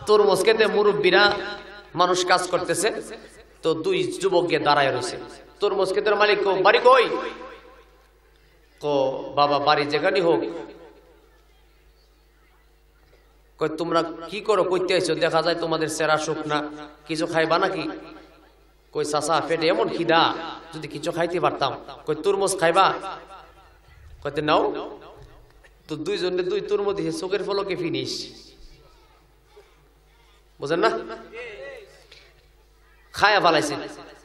তরমুজ খেতে মুরব্বীরা মানুষ কাজ করতেছে, তো দুই যুবক গিয়ে দাঁড়ায় রয়েছে। তরমুজ ক্ষেতের মালিক কো বাড়ি কই? কো বাবা বাড়ি যেখানে হোক। কই তোমরা কি করো, কইতে আইছো? দেখা যায় তোমাদের চেহারা শুকনা, কিছু খাইবা নাকি? কই চাচা পেটে এমন খিদা, যদি কিছু খাইতে পারতাম। কই তরমুজ খাইবা? কইতে নাও। তো দুইজনে দুই তরমুজ দিয়ে চোখের ফলকে ফিনিশ, বুঝেন না? খায়া ফালাইছে।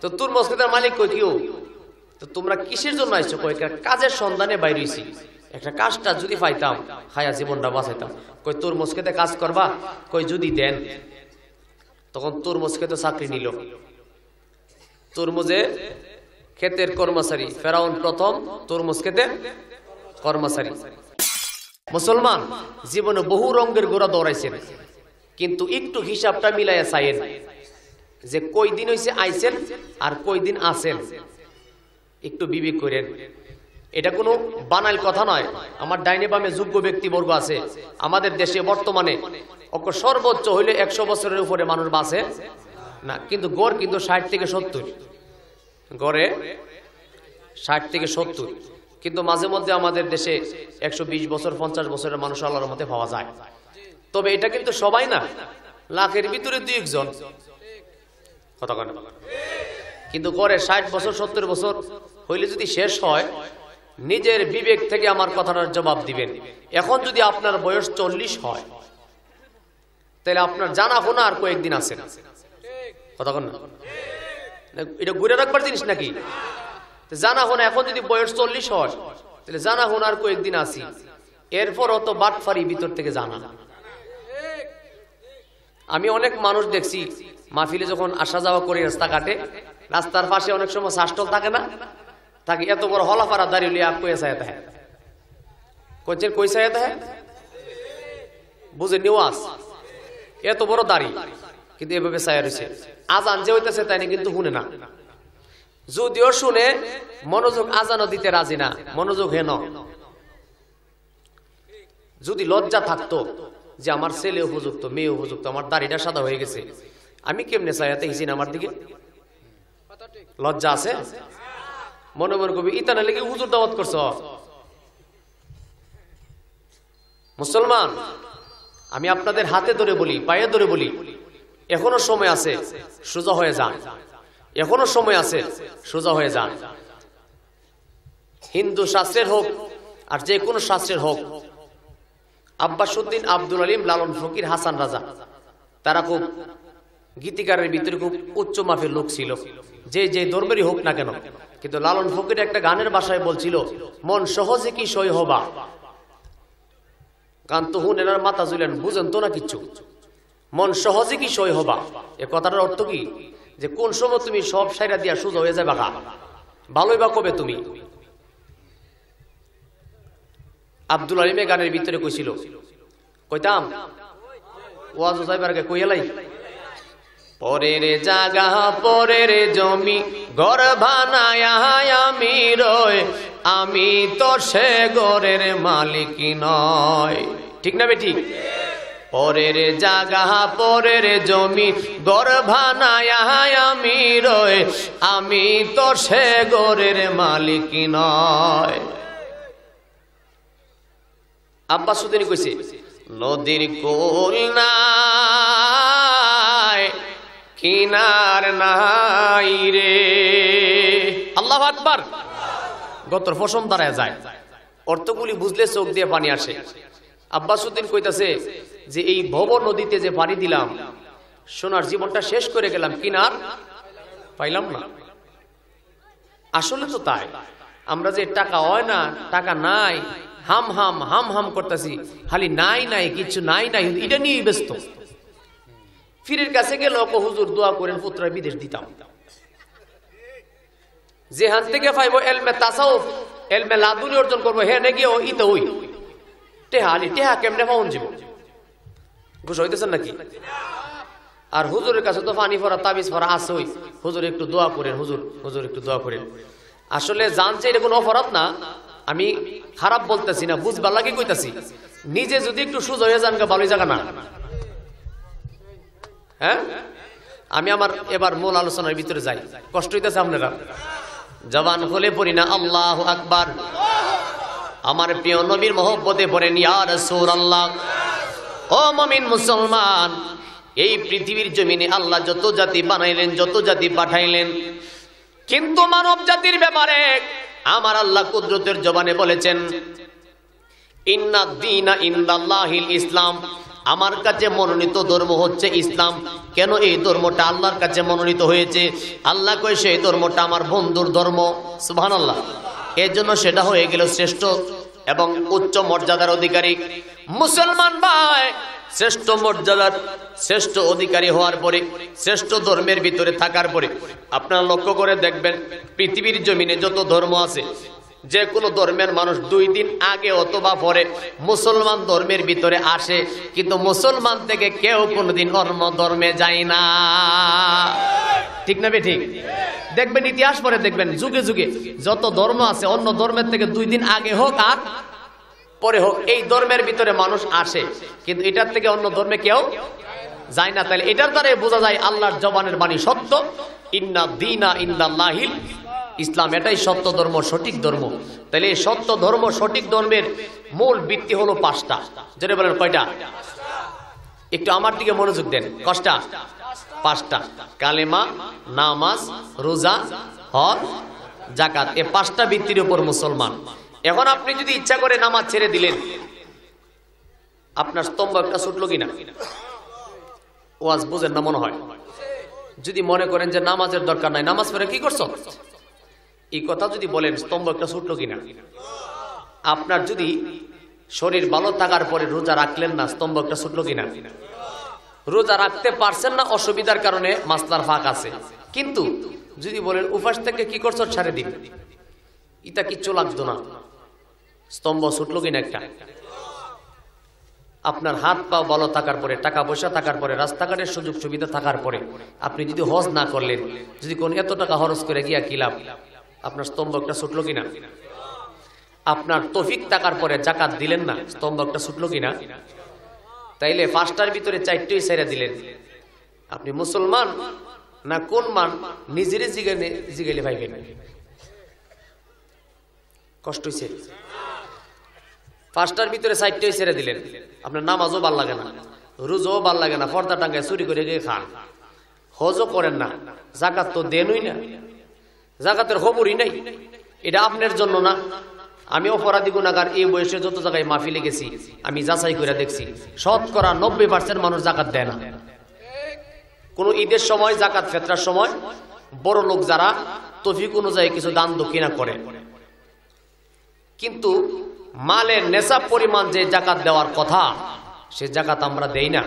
তো তরমুজ ক্ষেতের মালিক কই কিও, তো তোমরা কিসের জন্য আইছো? কই কাজের সন্ধানে বাইরে হইছি, একটা কাজটা যদি পাইতাম খায়া জীবনটা বাঁচাইতাম। কই তরমুজ খেতে কাজ করবা? কই যদি দেন। তখন তরমুজ খেতে চাকরি নিল। তরমুজে ক্ষেতের কর্মচারী, ফেরাউন প্রথম তরমুজ খেতে কর্মচারী। মুসলমান জীবনে বহু রঙের ঘোড়া দৌড়াইছেন, কিন্তু একটু হিসাবটা মিলাইয়া চাইেন যে কই দিন হইছে আইছেন আর কই দিন আছেন, একটু বিবেক করেন। এটা কোনো বানাইল কথা নয়। আমার ডাইনে বামে যোগ্য ব্যক্তিবর্গ আছে আমাদের দেশে বর্তমানে, সর্বোচ্চ হইলে 100 বছরের উপরে মানুষ বাঁচে না, কিন্তু গড় কিন্তু 60 থেকে 70, গড়ে 60 থেকে 70, কিন্তু মাঝে মধ্যে আমাদের দেশে 120 বছর 50 বছরের মানুষ আল্লাহর মতে পাওয়া যায়। তবে এটা কিন্তু সবাই না, লাখের ভিতরে 2-1 জন কথা কেন। কিন্তু গড়ে 60 বছর 70 বছর হইলে যদি শেষ হয়, নিজের বিবেক থেকে আমার কথাটার জবাব দিবেন। এখন যদি আপনার বয়স 40 হয়, তাহলে আপনার জানা হোনা আর কয়েকদিন আছে কথা কেন না? এটা ঘুরে রাখবার জিনিস নাকি? জানা হোনা এখন যদি বয়স 40 হয়, তাহলে জানা হোনা আর কয়েকদিন আছি। এরপর অত বাটফারি ভিতর থেকে জানা। আমি অনেক মানুষ দেখছি মাহফিলে যখন আসা যাওয়া করে রাস্তা কাটে, রাস্তার পাশে অনেক সময় শাসটল থাকে না, তাকে এত বড় হলাফারা দাঁড়িয়ে লিয়ে কয়ে চাইতে হয়, কই চাইতে হয় বুঝে নিওয়াজ, এত বড় দাড়ি কিন্তু এভাবে চাইয়া রয়েছে। আজান যে হইতেছে তাই কিন্তু শুনে না, যদিও শুনে মনোযোগ আজানও দিতে রাজি না, মনোযোগ হেন। যদি লজ্জা থাকতো যে আমার ছেলে উপযুক্ত, মেয়ে উপযুক্ত, আমার দাড়িটা সাদা হয়ে গেছে, আমি কেমনে চাইতে হিসিন আমার দিকে? লজ্জা আছে? মনে মনে কবি ইতানা লেগে হুজুর দাওয়াত করছ। মুসলমান আমি আপনাদের হাতে ধরে বলি, পায়ে ধরে বলি, এখনো সময় আছে, সোজা হয়ে যান। এখনো সময় আছে, সোজা হয়ে যান। হিন্দু শাস্ত্রের হোক আর যে কোনো শাস্ত্রের হোক, আব্বাসউদ্দিন, আব্দুল আলিম, লালন ফকির, হাসান রাজা, তারা খুব গীতিকারের ভিতরে খুব উচ্চ মাপের লোক ছিল, যে ধর্মেরই হোক না কেন। কিন্তু লালন ফকির একটা গানের ভাষায় বলছিল, মন সহজে কি সই হবা। গান তো হুন এনার মাথা জুলেন, বুঝেন তো না কিচ্ছু। মন সহজে কি সই হবা, এ কথাটার অর্থ কি? যে কোন সময় তুমি সব সাইরা দিয়া সোজা হয়ে যাবে, ভালোই বা কবে তুমি। আব্দুল আলিমে গানের ভিতরে কইছিল, কইতাম ওয়াজ যাইবার আগে কইয়ালাই, পরের জায়গা পরের জমি ঘর বানায় আমি রই, আমি তো সে ঘরের মালিক নয়। ঠিক না বেঠিক? পরের জায়গা পরের জমি ঘর বানায় আমি রই, আমি তো সে ঘরের মালিক নয়। আব্বাসউদ্দিন কইছে, নদীর কোল নাই কিনার নাই রে। আল্লাহু আকবার। গতর ফসম দাঁড়ায় যায়, অর্থগুলি বুঝলে চোখ দিয়ে পানি আসে। আব্বাসউদ্দিন কইতাছে যে এই ভব নদীতে যে পানি দিলাম, সোনার জীবনটা শেষ করে গেলাম, কিনার পাইলাম না। আসলে তো তাই, আমরা যে টাকা হয় না, টাকা নাই, হাম হাম হাম হাম করতেছি, খালি নাই নাই, কিছু নাই নাই, এটা নিয়ে ব্যস্ত। ফিরের কাছে গেল, হুজুর দোয়া করেন পুত্র বিদেশ দিতাম। যেখান থেকে পাইব এলমে তাসাউফ, এলমে লাদুনি অর্জন করবো, হে নাকি ও ইতে ওই টেহালি টেহা কেমনে পাউন যাব, ঘুষ হইতেছেন নাকি? আর হুজুরের কাছে তো পানি ভরা তাবিজ ভরা আসই, হুজুর একটু দোয়া করেন, হুজুর একটু দোয়া করেন। আসলে জানছে এটা কোনো অপরাধ না, আমি খারাপ বলতেছি না, বুঝবার লাগে কইতাছি। নিজে যদি একটু সুজ হয়ে যান, ভালোই জায়গা না। হ্যাঁ, আমি আমার এবার মূল আলোচনার ভিতরে যাই। কষ্ট হইতেছে আপনারা? জবান খুলে পড়ি না আল্লাহু আকবার। আমার প্রিয় নবীর মহব্বতে পড়েন ইয়া রাসূলুল্লাহ। ও মুমিন মুসলমান, এই পৃথিবীর জমিনে আল্লাহ যত জাতি বানাইলেন, যত জাতি পাঠাইলেন, কিন্তু মানব জাতির ব্যাপারে আমার আল্লাহ কুদরতের জবানে বলেছেন ইন্নাদ দীনা ইনদাল্লাহিল ইসলাম। আমার কাছে মনোনীত ধর্ম হচ্ছে ইসলাম। কেন এই ধর্মটা আল্লাহর কাছে মনোনীত হয়েছে? আল্লাহ কয় সেই ধর্মটা আমার বন্ধুর ধর্ম। সুবহানাল্লাহ। এর জন্য সেটা হয়ে গেল শ্রেষ্ঠ এবং উচ্চ মর্যাদার অধিকারী। মুসলমান ভাই, শ্রেষ্ঠ মর্যাদার শ্রেষ্ঠ অধিকারী হওয়ার পরে, শ্রেষ্ঠ ধর্মের ভিতরে থাকার পরে আপনারা লক্ষ্য করে দেখবেন পৃথিবীর জমিনে যত ধর্ম আছে, যে কোনো ধর্মের মানুষ 2 দিন আগে অথবা পরে মুসলমান ধর্মের ভিতরে আসে, কিন্তু মুসলমান থেকে কেউ কোনোদিন অন্য ধর্মে যায় না। ঠিক না ঠিক? দেখবেন ইতিহাস পরে দেখবেন যুগে যুগে যত ধর্ম আছে অন্য ধর্মের থেকে 2 দিন আগে হোক আর পরে হোক এই ধর্মের ভিতরে মানুষ আসে, কিন্তু এটার থেকে অন্য ধর্মে কেউ যায় না। তাহলে এটার দ্বারা বোঝা যায় আল্লাহর জবানের বাণী সত্য। ইন্না দীনা ইনদাল্লাহিল ইসলাম, এটাই সত্য ধর্ম, সঠিক ধর্ম। তাহলে এই সত্য ধর্ম, সঠিক ধর্মের মূল ভিত্তি হলো 5টা। যেটা বলেন কয়টা? একটু আমার দিকে মনোযোগ দেন। কয়টা? 5টা। কালেমা, নামাজ, রোজা, হজ, যাকাত। এই 5টা ভিত্তির উপর মুসলমান। এখন আপনি যদি ইচ্ছা করে নামাজ ছেড়ে দিলেন, আপনার স্তম্ভ একটা ছুটলো কিনা? ওয়াজ বুঝেন না মনে হয়। যদি মনে করেন যে নামাজের দরকার নাই, নামাজ পড়ে কি করছো, এই কথা যদি বলেন স্তম্ভ একটা ছুটলো কিনা? আপনার যদি শরীর ভালো থাকার পরে রোজা রাখলেন না, স্তম্ভ একটা ছুটলো কিনা? রোজা রাখতে পারছেন না, অসুবিধার কারণে মাসলার ফাঁক আছে। কিন্তু যদি বলেন উপাস থেকে কি করছো, ছাড়ে দিন, এটা কিচ্ছু লাগতো না, স্তম্ভ ছুটলো কিনা একটা? আপনার হাত পা ভালো থাকার পরে, টাকা পয়সা থাকার পরে, রাস্তাঘাটের সুযোগ সুবিধা থাকার পরে আপনি যদি হজ না করলেন, যদি কোন এত টাকা খরচ করে গিয়া কি লাভ? আপনার স্তম্ভ একটা ছুটলো কিনা? আপনার তৌফিক থাকার পরে জাকাত দিলেন না, স্তম্ভ একটা ছুটলো কিনা? তাইলে 5টার ভিতরে 4টোই ছেড়ে দিলেন। আপনি মুসলমান না কোন মান নিজেরই জিগাইলে ভাইবেন। কষ্ট হয়েছে? 5টার ভিতরে 4টোই ছেড়ে দিলেন। আপনার নামাজও ভাল লাগে না, রোজাও ভাল লাগে না, পর্দা টাঙ্গায় চুরি করে গিয়ে খান, হজও করেন না, জাকাত তো দেনই না, জাকাতের খবরই নাই। এটা আপনার জন্য না। আমি অপরাধী গুনাহগার, এই বয়সে যত জায়গায় মাহফিলে গেছি আমি যাচাই করে দেখছি, শতকরা 90% মানুষ জাকাত দেয় না। কোন ঈদের সময়, জাকাত ফেতরার সময় বড় লোক যারা তৌফিক অনুযায়ী কিছু দান দক্ষিণা করে, কিন্তু মালের নেশাব পরিমাণ যে জাকাত দেওয়ার কথা, সে জাকাত আমরা দেই না।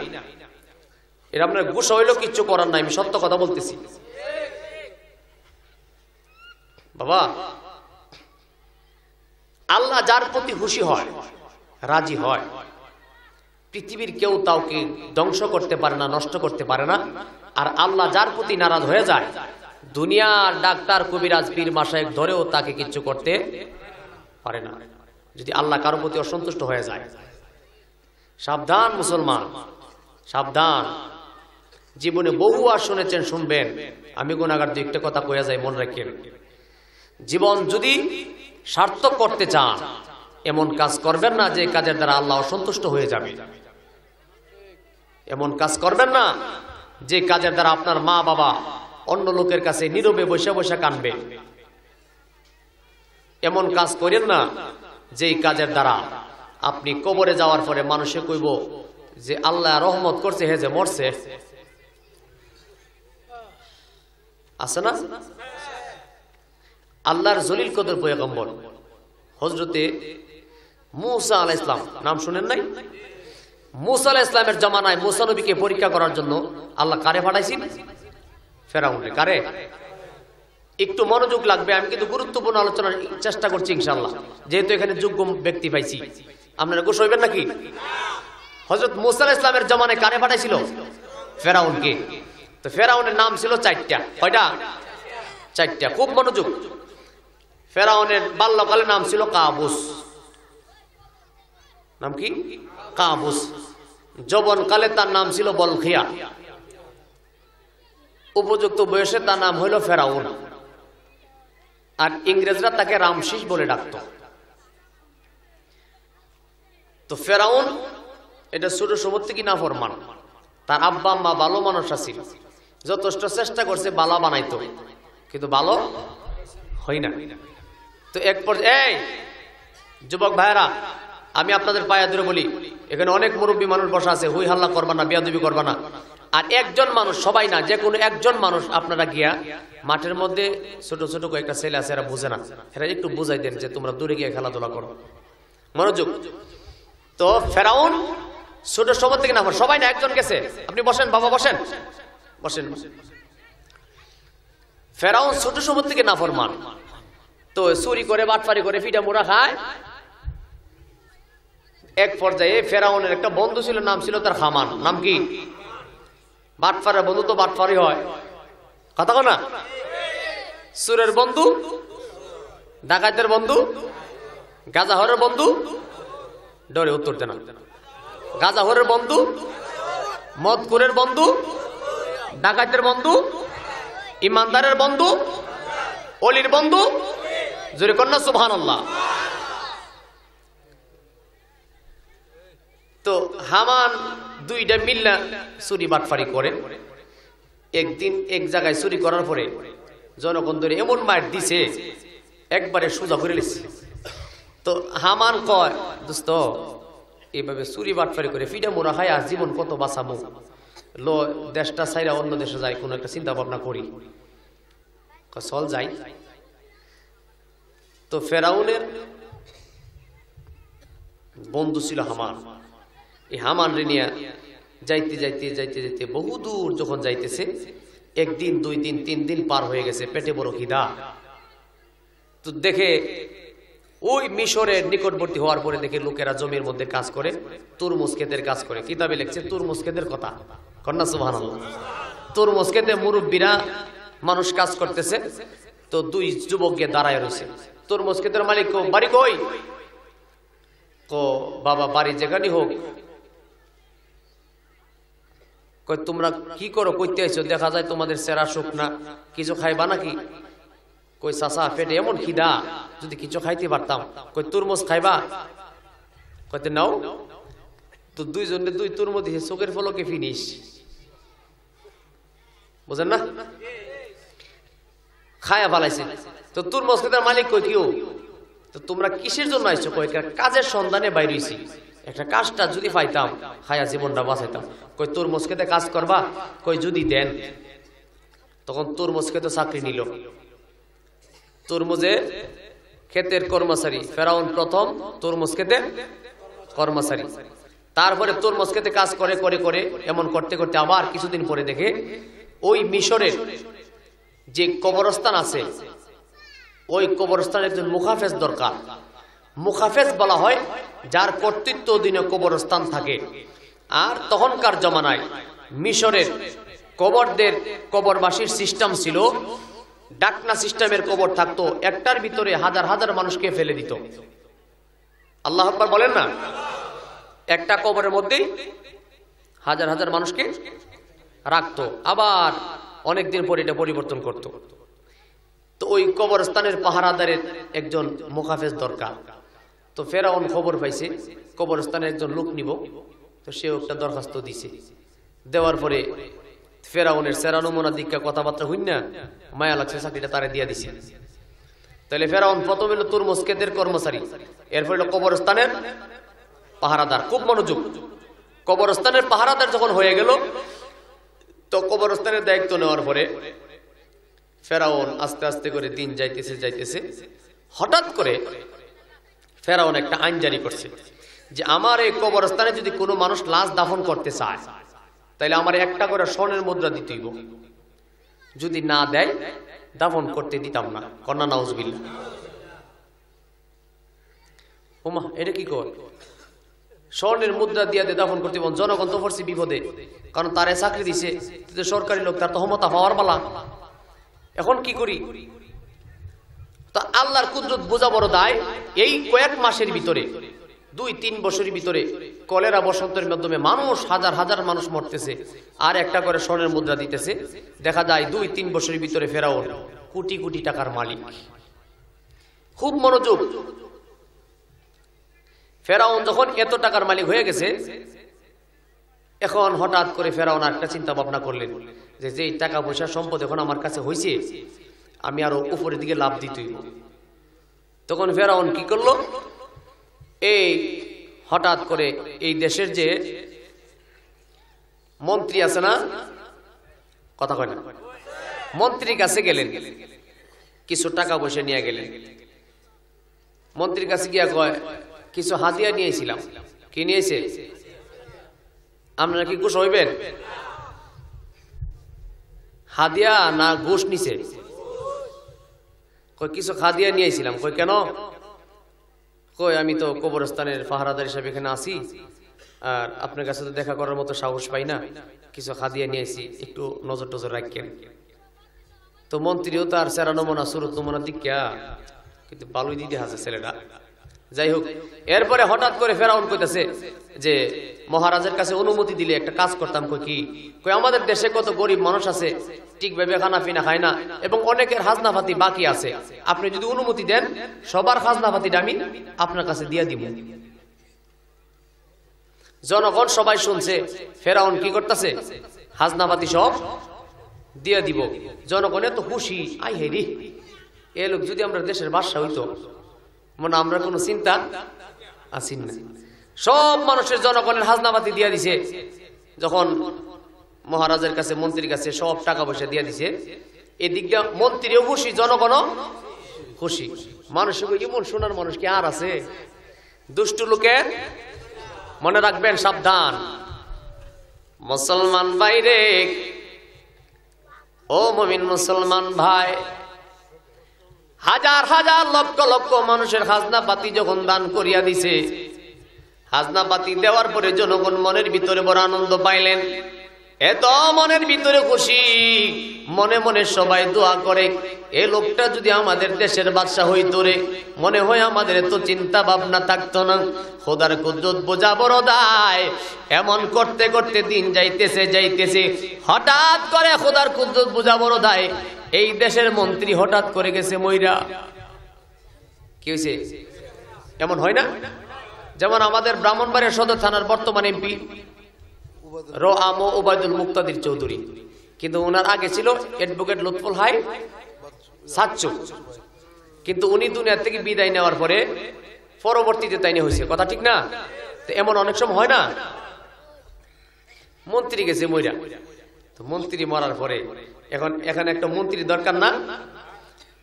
এর আপনার গুসা হইলো কিচ্ছু করার নাই, আমি সত্য কথা বলতেছি। বাবা, আল্লাহ যার প্রতি খুশি হয়, রাজি হয়, পৃথিবীর কেউ তাকে ধ্বংস করতে পারে না, নষ্ট করতে পারে না। আর আল্লাহ যার প্রতি নারাজ হয়ে যায়, দুনিয়ার ডাক্তার, কবিরাজ, পীর, মাশায়েখ ধরেও তাকে কিচ্ছু করতে পারে না, যদি আল্লাহ কারো প্রতি অসন্তুষ্ট হয়ে যায়। সাবধান মুসলমান, সাবধান। জীবনে বহু আর শুনেছেন, শুনবেন। আমি গুনাহগার 2টা কথা কইয়া যাই, মনে রাখেন। জীবন যদি সার্থক করতে চান, এমন কাজ করবেন না যে কাজের দ্বারা আল্লাহ অসন্তুষ্ট হয়ে যাবে। এমন কাজ করবেন না যে কাজের দ্বারা আপনার মা বাবা অন্য লোকের কাছে নীরবে বসে বসে কাঁদবে। এমন কাজ করেন না যে কাজের দ্বারা আপনি কবরে যাওয়ার পরে মানুষে কইব যে আল্লাহ রহমত করছে, হে যে মরছে। আছে না? আল্লাহর জলিল কদর পয়গম্বর হযরতে মূসা আলাইহিস সালাম, নাম শুনেন নাই? মূসা আলাইহিস সালামের জামানায় মূসা নবীকে পরীক্ষা করার জন্য আল্লাহ কারে পাঠাইছেন? ফেরাউনকে। কারে? একটু মনোযোগ লাগবে, আমি কিন্তু গুরুত্বপূর্ণ আলোচনার চেষ্টা করছি ইনশাআল্লাহ, যেহেতু এখানে যোগ্য ব্যক্তি পাইছি। আপনারা গোস হইবেন নাকি? হযরত মূসা আলাইহিস সালামের জামানায় কারে পাঠাইছিল? ফেরাউনকে। তো ফেরাউনের নাম ছিল 4টা। কয়টা? 4টা। খুব মনোযোগ। ফেরাউনের বাল্যকালের নাম ছিল কাবুস। নাম কি? কাবুস। যৌবনকালে তার নাম ছিল বলখিয়া। উপযুক্ত বয়সে তার নাম হইল ফেরাউন, আর ইংরেজরা তাকে রামশিস বলে ডাকত। তো ফেরাউন এটা ছোট সময় থেকে নাফরমান, তার আব্বা আম্মা ভালো মানুষ আছিল, যথেষ্ট চেষ্টা করছে বালা বানাইতো, কিন্তু ভালো হয় না। তো এক পর্যায়ে, এই যুবক ভাইরা, আমি আপনাদের পায়ে ধরে বলি, এখানে অনেক মুরব্বী মানুষ বসা আছে, হুই হাল্লা করবা না, বেয়াদবি করবা না। আর একজন মানুষ, সবাই না, যে কোনো একজন মানুষ আপনারা গিয়া মাঠের মধ্যে ছোট ছোট কয়েকটা ছেলে আছে, এরা বুঝে না, এরা একটু বুঝাই দেন যে তোমরা দূরে গিয়ে খেলাধুলা করো, মনোযোগ। তো ফেরাউন ছোট সময় থেকে না, সবাই না, একজন গেছে। আপনি বসেন বাবা, বসেন বসেন। ফেরাউন ছোট সময় থেকে নাফরমান, তো চুরি করে বাটফারি করে ফিটা মুড়া খায়। এক পর্যায়ে ফেরাউনের একটা বন্ধু ছিল, নাম ছিল তার হামান। নাম কি? বাটফারের বন্ধু তো বাটফারি হয়, কথা কো না? সুরের বন্ধু, ডাকাতের বন্ধু, গাজাহরের বন্ধু, ডরে উত্তর দেন। গাজাহরের বন্ধু, মদকুরের বন্ধু, ডাকাতের বন্ধু, ইমানদারের বন্ধু, অলির বন্ধু, জোরে কন্যা সুবহানাল্লাহ। তো হামান দুইটা মিল্লা চুরি বাটফারি করে। একদিন এক জায়গায় চুরি করার পরে জনগণ ধরে এমন মার দিছে, একবারে সোজা করে লিছে। তো হামান কয়, দোস্ত এইভাবে চুরি বাটফারি করে ফিডা মোরা খায় আর জীবন কত বাঁচামো, লো দেশটা ছাইরা অন্য দেশে যাই, কোনো একটা চিন্তা ভাবনা করি, চল যাই। তো ফেরাউনের বন্ধু ছিল হামান। এই হামান রে নিয়া যাইতে যাইতে যাইতে যাইতে বহুদূর যখন যাইতেছে, একদিন, 2 দিন, 3 দিন পার হয়ে গেছে, পেটে বড় খিদা। তো দেখে ওই মিশরের নিকটবর্তী হওয়ার পরে দেখে লোকেরা জমির মধ্যে কাজ করে, তরমুজ ক্ষেতের কাজ করে। কিতাবে লিখছে তরমুজ ক্ষেতের কথা, কন্যা সুবহানাল্লাহ। তরমুজ ক্ষেতে মুরব্বীরা মানুষ কাজ করতেছে। তো 2 যুবক গিয়ে দাঁড়ায় রয়েছে। তরমুজ ক্ষেতের মালিক কো, বাড়ি কই? কো, বাবা বাড়ি যেখানে হোক। কই, তোমরা কি করো, কইতে আইছো? দেখা যায় তোমাদের সেরা শুকনা, কিছু খাইবা নাকি? কই, চাচা পেটে এমন খিদা, যদি কিছু খাইতে পারতাম। কই, তরমুজ খাইবা? কইতে নাও। তো 2 জনে 2 তরমুজ দিছে, চোখের ফলকে ফিনিশ, বুঝেন না? খায়া ফালাইছে। তো তরমুজ খেতার মালিক কই, কিও তো তোমরা কিসের জন্য আইছো? কই, কাজের সন্ধানে বাইরে হইছি, একটা কাজটা যদি পাইতাম খায়া জীবনটা বাঁচাইতাম। কই, তরমুজ খেতে কাজ করবা? কই, যদি দেন। তখন তরমুজ খেতে চাকরি নিল। তরমুজে ক্ষেতের কর্মচারী ফেরাউন প্রথম তরমুজ খেতে কর্মচারী। তারপরে তরমুজ খেতে কাজ করে করে করে এমন করতে করতে আবার কিছুদিন পরে দেখে ওই মিশরের যে কবরস্থান আছে, ওই কবরস্থানের একজন মুখাফেজ দরকার। মুখাফেজ বলা হয় যার কর্তৃত্ব অধীনে কবরস্থান থাকে। আর তখনকার জমানায় মিশরের কবরদের, কবরবাসীর সিস্টেম ছিল ডাকনা সিস্টেমের কবর থাকতো, একটার ভিতরে হাজার হাজার মানুষকে ফেলে দিত। আল্লাহু আকবার বলেন না? একটা কবরের মধ্যেই হাজার হাজার মানুষকে রাখতো, আবার অনেকদিন পরে এটা পরিবর্তন করত। তো ওই কবরস্থানের পাহারাদারের একজন মুখাফেজ দরকার। তো ফেরাউন খবর পাইছে কবরস্থানের একজন লোক নিব। তো সে একটা দরখাস্ত দিছে। দেওয়ার পরে ফেরাউনের সেরা নমুনা দীক্ষা কথাবার্তা হইন না, মায়া লাগছে, চাকরিটা তারে দিয়ে দিছে। তাহলে ফেরাউন প্রথমে হলো তরমুজ ক্ষেতের কর্মচারী, এরপর হলো কবরস্থানের পাহারাদার। খুব মনোযোগ। কবরস্থানের পাহারাদার যখন হয়ে গেল, তো কবরস্থানের দায়িত্ব নেওয়ার পরে ফেরাউন আস্তে আস্তে করে দিন যাইতেছে যাইতেছে, হঠাৎ করে ফেরাউন একটা আইন জারি করছে যে আমার এই কবরস্থানে যদি কোনো মানুষ লাশ দাফন করতে চায়, তাইলে আমার একটা করে স্বর্ণের মুদ্রা দিতেই, যদি না দেয় দাফন করতে দিতাম না। কন্যা নাউজুবিল্লাহ। ওমা, এটা কি কর? স্বর্ণের মুদ্রা দিয়ে দাফন করতে, জনগণ তো পড়ছে বিপদে, কারণ তারে চাকরি দিছে, সরকারি লোক, তার তো ক্ষমতা পাওয়ার বালা। এখন কি করি? তো আল্লাহর কুদরত বোঝা বড় দায়। এই কয়েক মাসের ভিতরে 2-3 বছরের ভিতরে কলেরা বসন্তের মাধ্যমে মানুষ হাজার হাজার মানুষ মরতেছে, আর একটা করে স্বর্ণের মুদ্রা দিতেছে। দেখা যায় 2-3 বছরের ভিতরে ফেরাউন কোটি কোটি টাকার মালিক। খুব মনোযোগ। ফেরাউন যখন এত টাকার মালিক হয়ে গেছে, এখন হঠাৎ করে ফেরাউন একটা চিন্তা ভাবনা করলেন যে যেই টাকা পয়সা সম্পদ এখন আমার কাছে হয়েছে, আমি আরো উপরের দিকে লাভ দিতেই। তখন ফেরাউন কি করলো, এই হঠাৎ করে এই দেশের যে মন্ত্রী আছে না, কথা কয় না, মন্ত্রীর কাছে গেলেন, কিছু টাকা পয়সা নিয়ে গেলেন। মন্ত্রীর কাছে গিয়া কয়, কিছু হাদিয়া নিয়েছিলাম। কি নিয়েছে? আপনারা কি ঘুষ হইবেন? হাদিয়া না ঘুষ নিছে? কই কিছু হাদিয়া নিয়েছিলাম। কই কেন? কই আমি তো কবরস্থানের পাহারাদার হিসাবে এখানে আছি, আর আপনার কাছে তো দেখা করার মতো সাহস পাই না, কিছু হাদিয়া নিয়েছি, একটু নজর টজর রাখেন। তো মন্ত্রীও তার সেরা নমুনা সুরত নমুনা দিকা, কিন্তু ভালোই দিতে আছে ছেলেটা। যাই হোক, এরপরে হঠাৎ করে ফেরাউন কইতেছে যে মহারাজের কাছে অনুমতি দিলে একটা কাজ করতাম। কই কি? কই আমাদের দেশে কত গরিব মানুষ আছে, ঠিকভাবে খানা পিনা খায় না, এবং অনেকের খাজনাপাতি বাকি আছে। আপনি যদি অনুমতি দেন, সবার খাজনাপাতিটা আমি আপনার কাছে দিয়ে দিব। জনগণ সবাই শুনছে ফেরাউন কি করতেছে, খাজনাপাতি সব দিয়ে দিব। জনগণের তো খুশি, আই হেরি, এ লোক যদি আমরা দেশের বাদশা হইতো, মানে আমরা কোনো চিন্তা আছি না। সব মানুষের জনগণের খাজনাপাতি দিয়ে দিছে। যখন মহারাজের কাছে মন্ত্রীর কাছে সব টাকা পয়সা দিয়ে দিছে, এদিকটা মন্ত্রীও খুশি, জনগণও খুশি। মানুষের এমন শোনার মানুষ কি আর আছে? দুষ্ট লোকের মনে রাখবেন, সাবধান। মুসলমান ভাইরে, ও মুমিন মুসলমান ভাই, হাজার হাজার লক্ষ লক্ষ মানুষের খাজনাপাতি যখন দান করিয়া দিছে, খাজনাপাতি দেওয়ার পরে জনগণ মনের ভিতরে বড় আনন্দ পাইলেন। এত মনের ভিতরে খুশি, মনে মনে সবাই দোয়া করে, এই লোকটা যদি আমাদের দেশের বাদশা হইতো রে, মনে হয় আমাদের এত চিন্তা ভাবনা থাকতো না। খোদার কুদরত বোঝা বড় দায়। এমন করতে করতে দিন যাইতেছে যাইতেছে, হঠাৎ করে খোদার কুদরত বোঝা বড় দায়, এই দেশের মন্ত্রী হঠাৎ করে গেছে মইরা। কি হয়েছে? এমন হয় না? যেমন আমাদের ব্রাহ্মণবাড়িয়া সদর থানার বর্তমান এমপি ওবায়দুল মুক্তাদির চৌধুরী, কিন্তু ওনার আগে ছিল অ্যাডভোকেট লুৎফুল হাই সাচ্চু। কিন্তু উনি দুনিয়া থেকে বিদায় নেওয়ার পরে পরবর্তীতে তাই হয়েছে, কথা ঠিক না? তো এমন অনেক সময় হয় না? মন্ত্রী গেছে মইরা, তো মন্ত্রী মরার পরে এখন এখানে একটা মন্ত্রী দরকার না?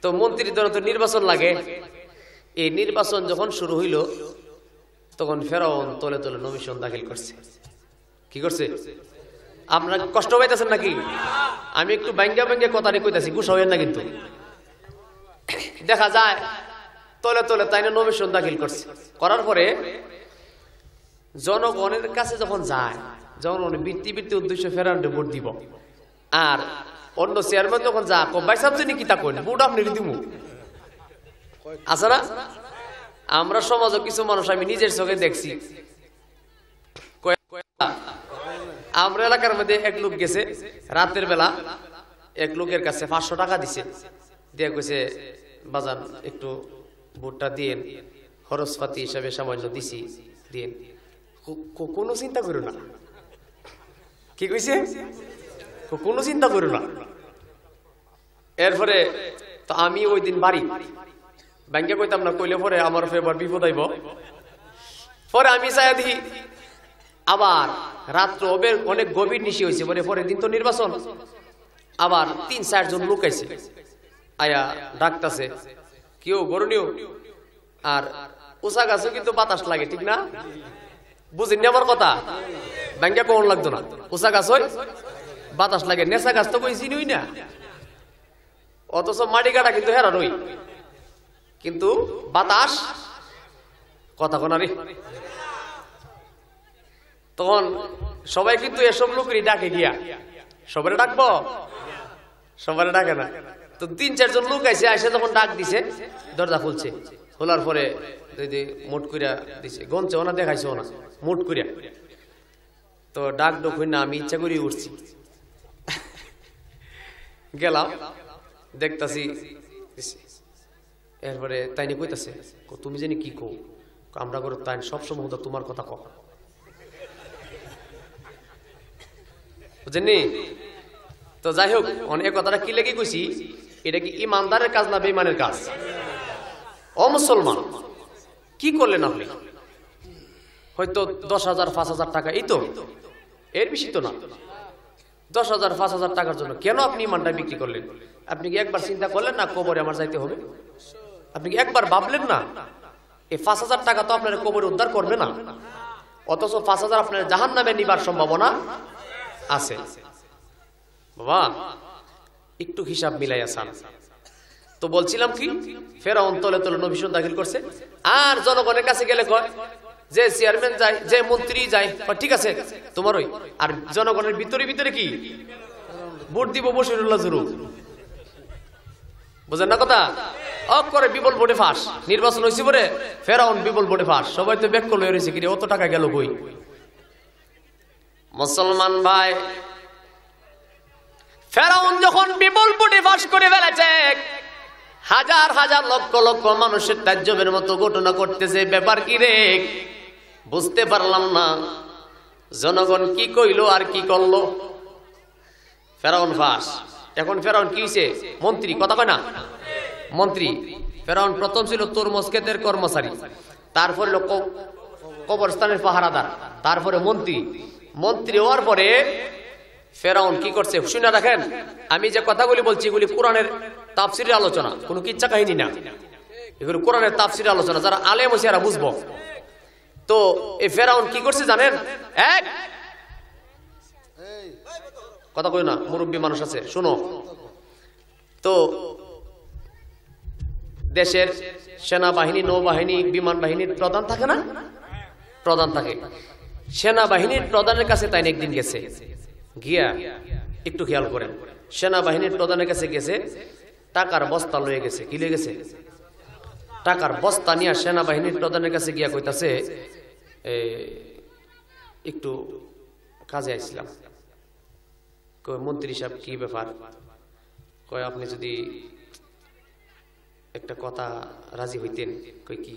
তো মন্ত্রীর জন্য তো নির্বাচন লাগে। এই নির্বাচন যখন শুরু হইল, তখন ফেরাউন তলে তলে নমিশন দাখিল করছে। কি করছে? আপনার কষ্ট পাইতেছেন নাকি? আমি একটু ব্যাঙ্গা ব্যাঙ্গে কথা কইতাছি, গুসা হইেন না কিন্তু। দেখা যায় তলে তলে তাই নমিশন দাখিল করছে। করার পরে জনগণের কাছে যখন যায়, জনগণ বৃত্তি বৃত্তি উদ্দেশ্যে ফেরাউন্ডে ভোট দিব, আর অন্য চেয়ারম্যান যখন যা ভাই সাবজেনি কি তা কইন ভোট আপনি দিমু আছে না? আমরা সমাজে কিছু মানুষ আমি নিজের চোখে দেখছি। আমরা এলাকার মধ্যে এক লোক গেছে রাতের বেলা, এক লোকের কাছে 500 টাকা দিছে, দিয়ে কইছে বাজান একটু ভোটটা দিয়েন, খরচপাতি হিসাবে সামান্য দিছি, দিয়েন। কোনো চিন্তা করো না। কি কইছে? কোনো চিন্তা করো না। এরপরে তো আমি ওই দিন বাড়ি ব্যাংকে কইতাম না, কইলে পরে আমার ফেবার বিপদ আইব। পরে আমি চাই দেখি আবার রাত্র অনেক গভীর নিশি হয়েছে, পরে পরের দিন তো নির্বাচন, আবার 3-4 জন লোক আইছে, আয়া ডাকতেছে কেউ গরণীয়, আর উষা গাছও কিন্তু বাতাস লাগে, ঠিক না? বুঝিনি আমার কথা? ব্যাংকে কোন লাগতো না, উষা গাছ হয় বাতাস লাগে, নেশা গাছ তো কই চিনুই না, অথচ মাটি কাটা কিন্তু হেরা রই, কিন্তু বাতাস কথা কোনারি। তখন সবাই কিন্তু এসব লোকেরই ডাকে গিয়া, সবাই ডাকবো, সবাই ডাকে না। তো 3-4 জন লোক আইসে, আইসে যখন ডাক দিছে, দরজা খুলছে, খোলার পরে মোট কইরা দিছে, গঞ্চেও না দেখাইছেও না, মোট কইরা। তো ডাক ডোক হই না, আমি ইচ্ছা করি উঠছি, গেলাম, দেখতাছি। এরপরে তাইনি কইতাছে, তুমি জানি কি কো, আমরা করে তাই সবসময় হতো তোমার কথা কও, বুঝেননি? তো যাই হোক, অনেক কথাটা কি লেগে কইছি, এটা কি ইমানদারের কাজ না বেঈমানের কাজ? ও মুসলমান, কি করলেন আপনি? হয়তো 10,000 5,000 টাকা, এই তো, এর বেশি তো না। 10,000 5,000 টাকার জন্য কেন আপনি ইমানটা বিক্রি করলেন? আপনি কি একবার চিন্তা করলেন না কবরে আমার যাইতে হবে? আপনি কি একবার ভাবলেন না এই 5,000 টাকা তো আপনার কবরে উদ্ধার করবে না, অথচ 5,000 আপনার জাহান্নামে নিবার সম্ভাবনা আছে? বাবা একটু হিসাব মিলাই আসান। তো বলছিলাম কি, ফেরাউন তলে তলে নবিশন দাখিল করছে, আর জনগণের কাছে গেলে কয় যে চেয়ারম্যান যায়, যে মন্ত্রী যায়, ঠিক আছে তোমার ওই, আর জনগণের ভিতরে ভিতরে কি ভোট দিব বশিরুল্লাহ জুরু, বুঝেন না কথা? অফ করে বিপুল ভোটে ফাঁস, নির্বাচন হয়েছে পরে ফেরাউন বিপুল ভোটে ফাঁস, সবাই তো ব্যাক করলে রয়েছে, কিরে অত টাকা গেল কই? মুসলমান ভাই, ফেরাউন যখন বিপুল ভোটে ফাঁস করে ফেলেছে, হাজার হাজার লক্ষ লক্ষ মানুষের তাজ্জবের মতো ঘটনা করতেছে, ব্যাপার কি রে বুঝতে পারলাম না, জনগণ কি কইলো আর কি করলো, ফেরাউন ফাঁস। এখন ফেরাউন কি হয়েছে? মন্ত্রী, কথা কয় না, মন্ত্রী। ফেরাউন প্রথম ছিল তরমুজ ক্ষেতের কর্মচারী, তারপরে কবরস্থানের পাহারাদার, তারপরে মন্ত্রী। মন্ত্রী হওয়ার পরে ফেরাউন কি করছে শুনে রাখেন, আমি যে কথাগুলি বলছি এগুলি কোরআনের তাফসিরের আলোচনা, কোনো কিচ্ছা কাহিনী না, এগুলো কোরআনের তাফসিরের আলোচনা, যারা আলেম হইছে এরা বুঝবো। তো এই ফেরাউন কি করছে জানেন? এক কথা কই না, মুরব্বী মানুষ আছে শুনো। তো দেশের সেনাবাহিনী, নৌবাহিনী, বিমান বাহিনীর প্রধান থাকে না, প্রধান থাকে। সেনাবাহিনীর প্রধানের কাছে তাই একদিন গেছে, গিয়া একটু খেয়াল করেন, সেনাবাহিনীর প্রধানের কাছে গেছে, টাকার বস্তা লয়ে গেছে। কি লয়ে গেছে? টাকার বস্তা নিয়ে সেনাবাহিনীর প্রধানের কাছে গিয়া কইতাছে, একটু কাজে আইছিলাম। কই মন্ত্রী সাহেব কি ব্যাপার? কয় আপনি যদি একটা কথা রাজি হইতেন। কই কি?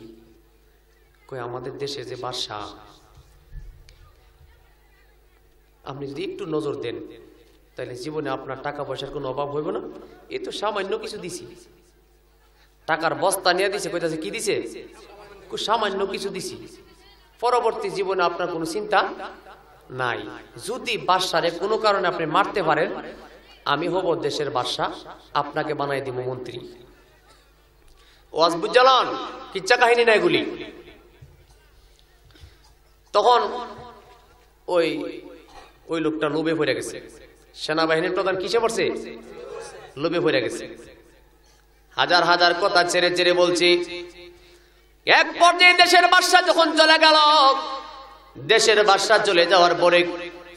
কই আমাদের দেশে যে বাদশাহ, আপনি যদি একটু নজর দেন তাহলে জীবনে আপনার টাকা পয়সার কোনো অভাব হইব না। এই তো সামান্য কিছু দিছি, টাকার বস্তা নিয়ে দিছে, কইতাছে কি দিছে? সামান্য কিছু দিছি, পরবর্তী জীবনে আপনার কোনো চিন্তা নাই। যদি বাদশারে কোনো কারণে আপনি মারতে পারেন, আমি হব দেশের বাদশাহ, আপনাকে বানাই দিব মন্ত্রী। ওয়াজ বুঝালান, কিচ্ছা কাহিনী না এগুলি। তখন ওই লোকটা লোভে পড়ে গেছে, সেনাবাহিনীর প্রধান কিসে পড়ছে? লোভে পড়ে গেছে। হাজার হাজার কথা ছেড়ে ছেড়ে বলছি, এক পর্যায়ে দেশের বাদশা যখন চলে গেল, দেশের বাদশা চলে যাওয়ার পরে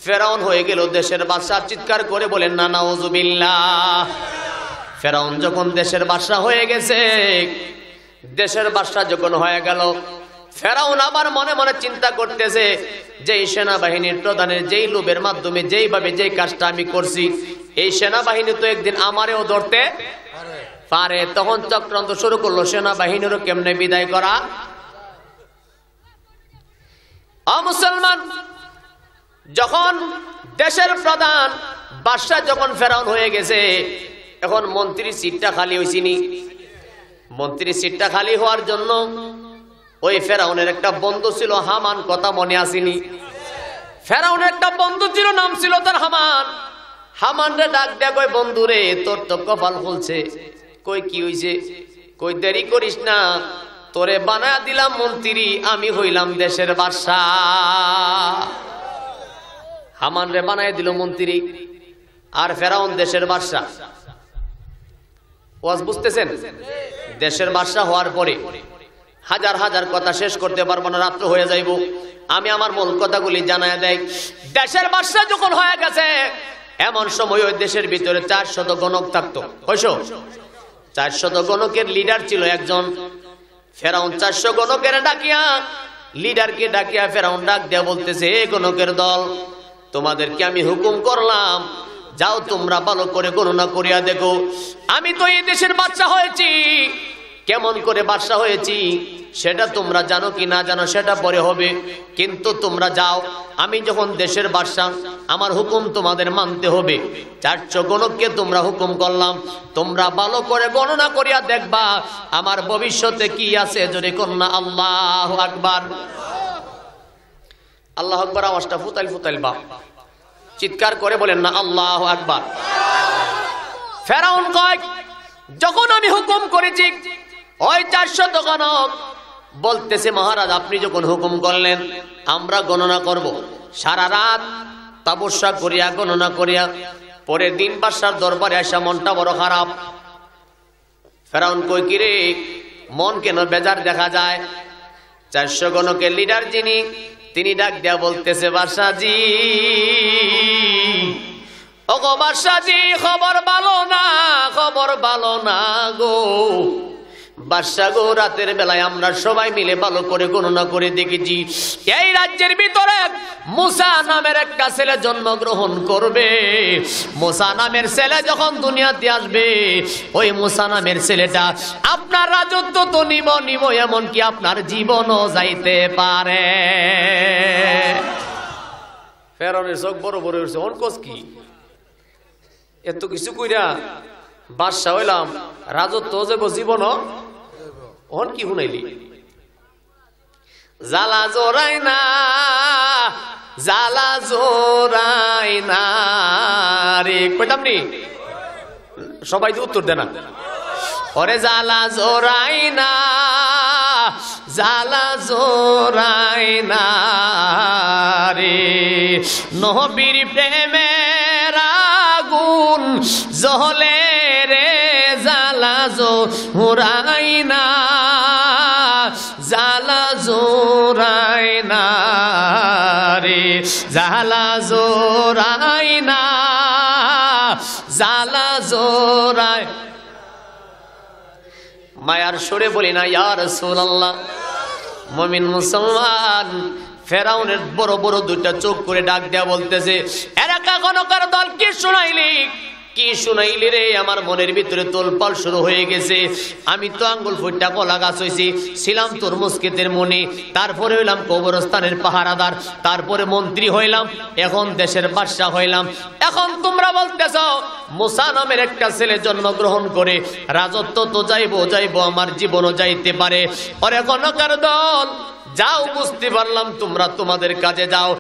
ফেরাউন হয়ে গেল দেশের বাদশা। চিৎকার করে বলেন না নাউজুবিল্লাহ। ফেরাউন যখন দেশের বাদশা হয়ে গেছে, দেশের বাদশা যখন হয়ে গেল, ফেরাউন আবার মনে মনে চিন্তা করতেছে, যেই সেনাবাহিনীর প্রধানের যেই লোভের মাধ্যমে যেইভাবে যেই কাজটা আমি করছি, এই সেনাবাহিনী তো একদিন আমারেও ধরতে পারে। তখন চক্রান্ত শুরু করলো সেনাবাহিনীরও কেমনে বিদায় করা। মুসলমান, যখন দেশের প্রধান বাদশা যখন ফেরাউন হয়ে গেছে, এখন মন্ত্রীর সিটটা খালি হয়েছিনি। মন্ত্রীর সিটটা খালি হওয়ার জন্য ওই ফেরাউনের একটা বন্ধু ছিল হামান, কথা মনে আসেনি? ফেরাউনের একটা বন্ধু ছিল, নাম ছিল তার হামান। হামান রে ডাক দেয়া, কই বন্ধু রে, তোর তো কপাল খুলছে। কই কি হইছে? কই দেরি করিস না, তোরে বানা দিলাম মন্ত্রী, আমি হইলাম দেশের বাদশাহ। হামান রে বানায় দিল মন্ত্রী, আর ফেরাউন দেশের বাদশাহ। ওয়াজ বুঝতেছেন? দেশের বাদশাহ হওয়ার পরে হাজার হাজার কথা শেষ করতে পারবো না, রাত্র হয়ে যাইব। আমি আমার মূল কথাগুলি জানায় দেই। দেশের বাদশাহ যখন হয়ে গেছে, এমন সময় ওই দেশের ভিতরে 400 গণক থাকতো। 400 গণকের লিডার ছিল একজন ফেরাউন 400 গণকের ডাকিয়া, লিডারকে ডাকিয়া ফেরাউন ডাক দেয়া বলতেছে, হে গণকের দল, তোমাদেরকে আমি হুকুম করলাম, যাও তোমরা ভালো করে গণনা করিয়া দেখো, আমি তো এই দেশের বাদশা হয়েছি। কেমন করে বাদশা হয়েছি সেটা তোমরা জানো কি না জানো সেটা পরে হবে, কিন্তু তোমরা যাও, আমি যখন দেশের বাদশা, আমার হুকুম তোমাদের মানতে হবে। 400 গণককে তোমরা হুকুম করলাম, তোমরা ভালো করে গণনা করিয়া দেখবা আমার ভবিষ্যতে কি আছে। যদি কন্যা আল্লাহু আকবার। আল্লাহু আকবার আওয়াজটা ফুতাইল ফুতাইল বাপ চিৎকার করে বলেন না আল্লাহু আকবার। ফেরাউন কয়, যখন আমি হুকুম করেছি, ওই 400 গণক বলতেছে, মহারাজ আপনি যখন হুকুম করলেন আমরা গণনা করব। সারা রাত তপস্যা করিয়া গণনা করিয়া পরের দিন বাদশার দরবারে আসা মনটা বড় খারাপ। ফেরাউন কই, কিরে মন কেন বেজার দেখা যায়? 400 গণকের লিডার যিনি, তিনি ডাক দেয়া বলতেছে, বাদশাজি, ওগো বাদশাজি, খবর ভালো না, খবর ভালো না গো। বাদশা গো, রাতের বেলায় আমরা সবাই মিলে ভালো করে গণনা করে দেখেছি, এই রাজ্যের ভিতরে মুসা নামের একটা ছেলে জন্মগ্রহণ করবে। মুসা নামের ছেলে যখন দুনিয়াতে আসবে, ওই মুসা নামের ছেলেটা আপনার রাজত্ব তো নিব এমনকি আপনার জীবনও যাইতে পারে। ফেরাউনের চোখ বড় বড় হয়েছে, অনকস কি এত কিছু কইরা বাদশা হইলাম, রাজত্ব যাব জীবনও, অন কি শুনাইলি? জ্বালা জোরাই না, জ্বালা জোরাই না রে, কইতাম নি সবাই তো উত্তর দেনা। ওরে জ্বালা জোরাই না, জ্বালা জোরাই না রে, নবীর প্রেমের আগুন জ্বলে রে, জ্বালা জোরাই না, জ্বালা জোরাই না রে, জ্বালা জোরাই না, জ্বালা জোরাই। মায়ার সুরে বলি না, ইয়া রাসূলুল্লাহ। মুমিন মুসলমান ফেরাউনের বড় বড় দুইটা চোখ করে ডাক দেয়া বলতেছে, এলাকা গণকের দল কি শুনাইলি, কি শুনাইলি রে? আমার মনের ভিতরে তোলপাল শুরু হয়ে গেছে। আমি তো আঙ্গুল ফুটটা কলা গাছ হয়েছি, ছিলাম তোর মুস্কিতের মনে, তারপরে হইলাম কবরস্থানের পাহারাদার, তারপরে মন্ত্রী হইলাম, এখন দেশের বাদশা হইলাম। এখন তোমরা বলতেছ মুসা নামের একটা ছেলে জন্মগ্রহণ করে রাজত্ব তো যাইবো, আমার জীবনও যাইতে পারে। ওরে গণকের দল, যাও, বুঝতে পারলাম তোমরা তোমাদের কাজে যাও।